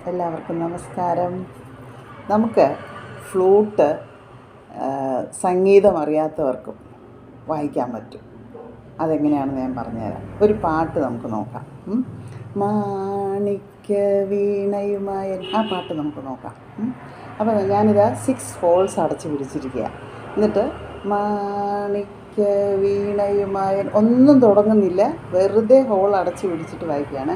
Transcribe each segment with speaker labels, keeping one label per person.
Speaker 1: എല്ലാവർക്കും നമസ്കാരം. നമുക്ക് ഫ്ലൂട്ട് സംഗീതം അറിയാത്തവർക്കും വായിക്കാൻ പറ്റും. അതെങ്ങനെയാണെന്ന് ഞാൻ പറഞ്ഞുതരാം. ഒരു പാട്ട് നമുക്ക് നോക്കാം. മാണിക്യ വീണയുമായ ആ പാട്ട് നമുക്ക് നോക്കാം. അപ്പോൾ ഞാനിതാ 6 ഹോൾസ് അടച്ച് പിടിച്ചിരിക്കുക. എന്നിട്ട് മാണിക്യ വീണയുമായ ഒന്നും തുടങ്ങുന്നില്ല, വെറുതെ ഹോൾ അടച്ച് പിടിച്ചിട്ട് വായിക്കുകയാണ്.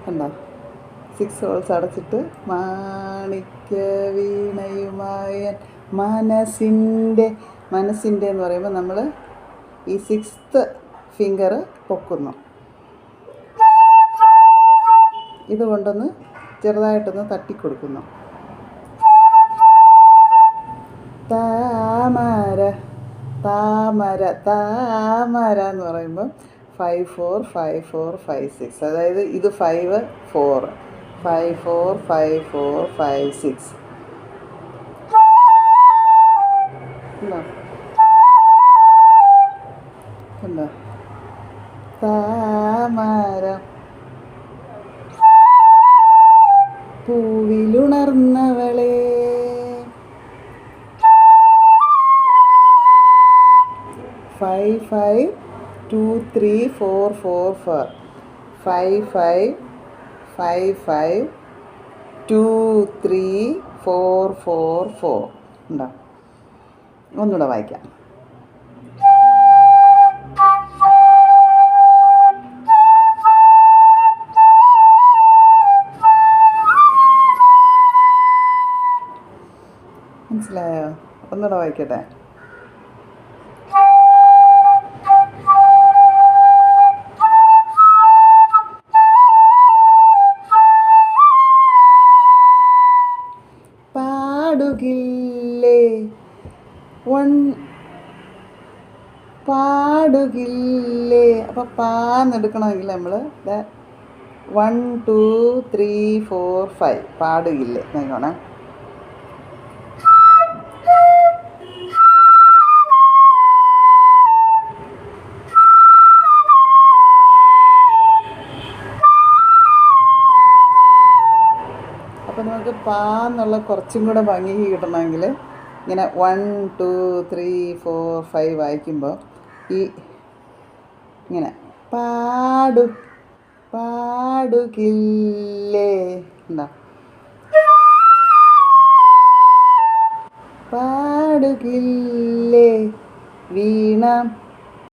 Speaker 1: കണ്ടോ? 6 ഹോൾസ് അടച്ചിട്ട് മാണിക്യ വീണയുമായ മനസ്സിൻ്റെ എന്ന് പറയുമ്പോൾ നമ്മൾ ഈ 6th ഫിംഗർ പൊക്കുന്നു. ഇതുകൊണ്ടൊന്ന് ചെറുതായിട്ടൊന്ന് തട്ടിക്കൊടുക്കുന്നു. താമര താമര താമര എന്ന് പറയുമ്പോൾ 5 4 5 4 5 6, അതായത് ഇത് 5 4 5 4 5 4 5 6. കണ്ടോ? താമര പൂവിലുണർന്നവളെ 5 5 2 3 4 4 4 5 5 5 5 2 3 4 4 4 ഉണ്ടോ? ഒന്നുകൂടെ വായിക്കാം. മനസ്സിലായോ? ഒന്നുകൂടെ വായിക്കട്ടെ. പാടുകില്ലേ പാടുകില്ലേ. അപ്പോൾ പാന്നെടുക്കണമെങ്കിൽ നമ്മൾ 1 2 3 4 5 പാടുകില്ലേ നോക്കണം. അപ്പോൾ നമുക്ക് പാന്നുള്ള കുറച്ചും കൂടെ ഭംഗിക്ക് കിട്ടണമെങ്കിൽ ഇങ്ങനെ 1 2 3 4 5 വായിക്കുമ്പോൾ ഈ ഇങ്ങനെ പാടുകില്ലേ എന്താ പാടുകില്ലേ വീണ